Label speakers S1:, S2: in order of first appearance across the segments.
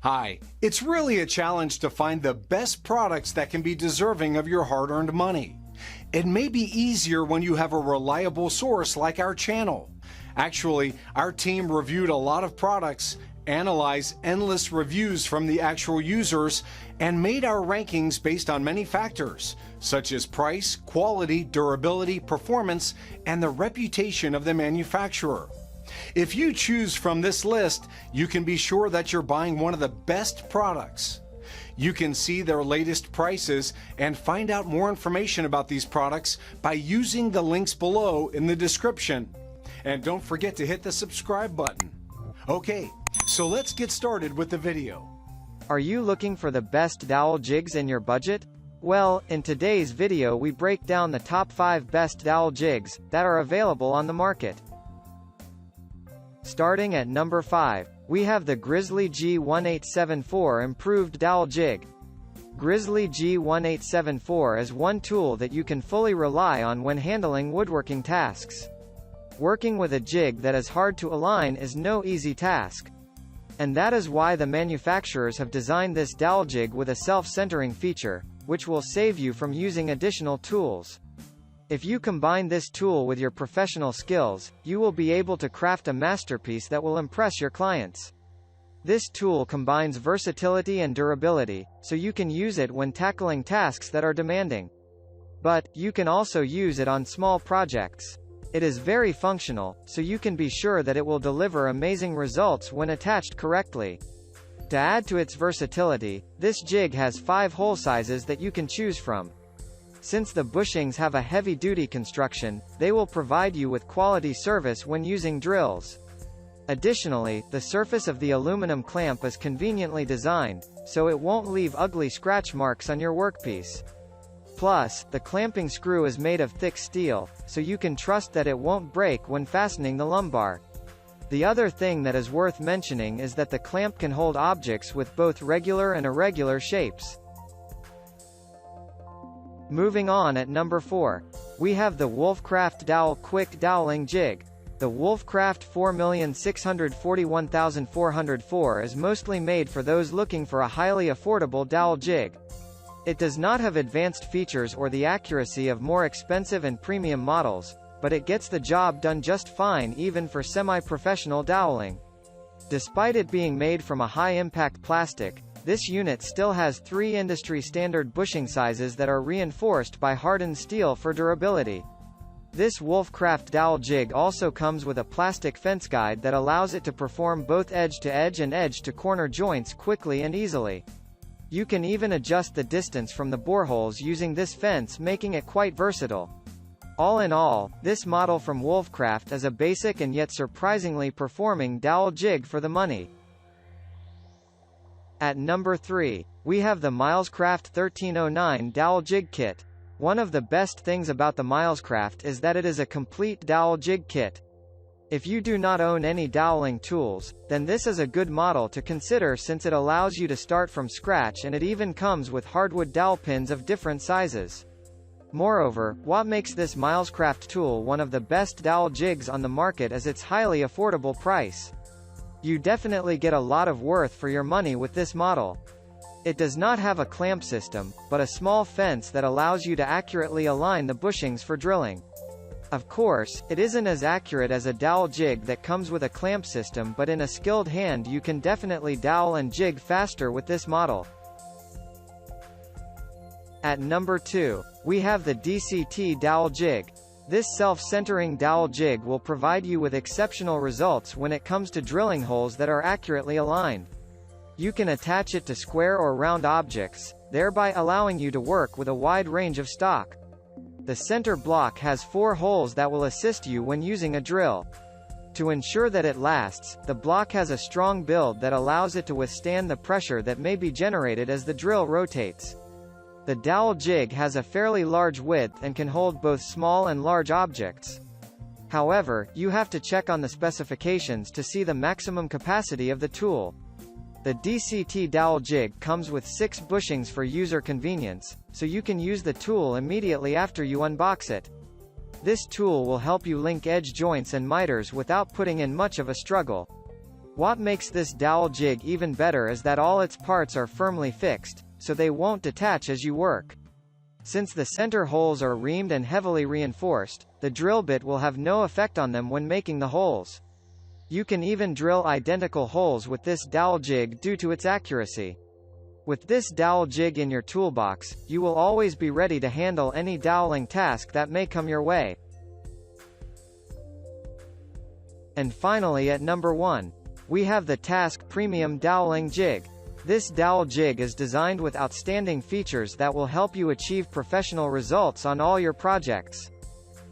S1: Hi, it's really a challenge to find the best products that can be deserving of your hard-earned money. It may be easier when you have a reliable source like our channel. Actually, our team reviewed a lot of products, analyzed endless reviews from the actual users, and made our rankings based on many factors, such as price, quality, durability, performance, and the reputation of the manufacturer. If you choose from this list, you can be sure that you're buying one of the best products. You can see their latest prices and find out more information about these products by using the links below in the description. And don't forget to hit the subscribe button. Okay, so let's get started with the video.
S2: Are you looking for the best dowel jigs in your budget? Well, in today's video we break down the top 5 best dowel jigs that are available on the market. Starting at number 5, we have the Grizzly G1874 Improved Dowel Jig. Grizzly G1874 is one tool that you can fully rely on when handling woodworking tasks. Working with a jig that is hard to align is no easy task. And that is why the manufacturers have designed this dowel jig with a self-centering feature, which will save you from using additional tools. If you combine this tool with your professional skills, you will be able to craft a masterpiece that will impress your clients. This tool combines versatility and durability, so you can use it when tackling tasks that are demanding. But, you can also use it on small projects. It is very functional, so you can be sure that it will deliver amazing results when attached correctly. To add to its versatility, this jig has 5 hole sizes that you can choose from. Since the bushings have a heavy-duty construction, they will provide you with quality service when using drills. Additionally, the surface of the aluminum clamp is conveniently designed, so it won't leave ugly scratch marks on your workpiece. Plus, the clamping screw is made of thick steel, so you can trust that it won't break when fastening the lumbar. The other thing that is worth mentioning is that the clamp can hold objects with both regular and irregular shapes. Moving on at number 4, we have the Wolfcraft Dowel Quick Doweling Jig. The Wolfcraft 4,641,404 is mostly made for those looking for a highly affordable dowel jig. It does not have advanced features or the accuracy of more expensive and premium models, but it gets the job done just fine even for semi-professional doweling. Despite it being made from a high-impact plastic, this unit still has 3 industry-standard bushing sizes that are reinforced by hardened steel for durability. This Wolfcraft dowel jig also comes with a plastic fence guide that allows it to perform both edge-to-edge and edge-to-corner joints quickly and easily. You can even adjust the distance from the boreholes using this fence, making it quite versatile. All in all, this model from Wolfcraft is a basic and yet surprisingly performing dowel jig for the money. At number 3, we have the Milescraft 1309 Dowel Jig Kit. One of the best things about the Milescraft is that it is a complete dowel jig kit. If you do not own any doweling tools, then this is a good model to consider since it allows you to start from scratch and it even comes with hardwood dowel pins of different sizes. Moreover, what makes this Milescraft tool one of the best dowel jigs on the market is its highly affordable price. You definitely get a lot of worth for your money with this model. It does not have a clamp system, but a small fence that allows you to accurately align the bushings for drilling. Of course, it isn't as accurate as a dowel jig that comes with a clamp system, but in a skilled hand you can definitely dowel and jig faster with this model. At number 2, we have the DCT Dowel Jig. This self-centering dowel jig will provide you with exceptional results when it comes to drilling holes that are accurately aligned. You can attach it to square or round objects, thereby allowing you to work with a wide range of stock. The center block has 4 holes that will assist you when using a drill. To ensure that it lasts, the block has a strong build that allows it to withstand the pressure that may be generated as the drill rotates. The dowel jig has a fairly large width and can hold both small and large objects. However, you have to check on the specifications to see the maximum capacity of the tool. The DCT Dowel Jig comes with 6 bushings for user convenience, so you can use the tool immediately after you unbox it. This tool will help you link edge joints and miters without putting in much of a struggle. What makes this dowel jig even better is that all its parts are firmly fixed, so they won't detach as you work. Since the center holes are reamed and heavily reinforced, the drill bit will have no effect on them when making the holes. You can even drill identical holes with this dowel jig due to its accuracy. With this dowel jig in your toolbox, you will always be ready to handle any doweling task that may come your way. And finally, at number 1, we have the Task Premium Doweling Jig. This dowel jig is designed with outstanding features that will help you achieve professional results on all your projects.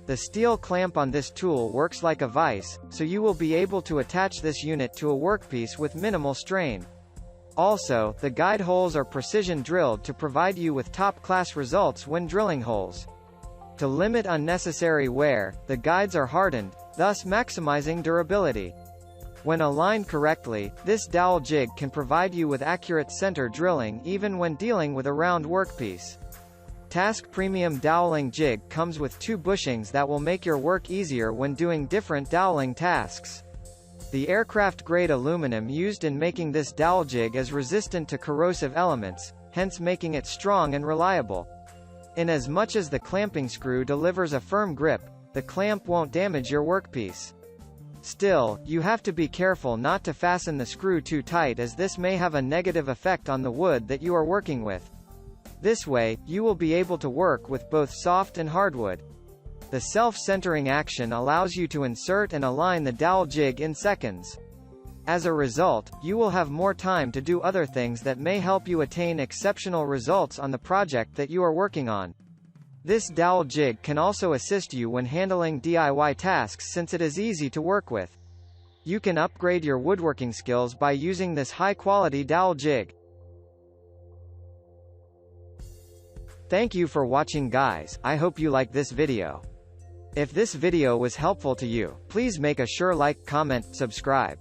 S2: The steel clamp on this tool works like a vise, so you will be able to attach this unit to a workpiece with minimal strain. Also, the guide holes are precision drilled to provide you with top-class results when drilling holes. To limit unnecessary wear, the guides are hardened, thus maximizing durability. When aligned correctly, this dowel jig can provide you with accurate center drilling even when dealing with a round workpiece. Task Premium Doweling Jig comes with 2 bushings that will make your work easier when doing different doweling tasks. The aircraft-grade aluminum used in making this dowel jig is resistant to corrosive elements, hence making it strong and reliable. Inasmuch as the clamping screw delivers a firm grip, the clamp won't damage your workpiece. Still, you have to be careful not to fasten the screw too tight, as this may have a negative effect on the wood that you are working with. This way, you will be able to work with both soft and hardwood. The self-centering action allows you to insert and align the dowel jig in seconds. As a result, you will have more time to do other things that may help you attain exceptional results on the project that you are working on. This dowel jig can also assist you when handling DIY tasks since it is easy to work with. You can upgrade your woodworking skills by using this high-quality dowel jig. Thank you for watching, guys. I hope you liked this video. If this video was helpful to you, please make sure to like, comment, subscribe.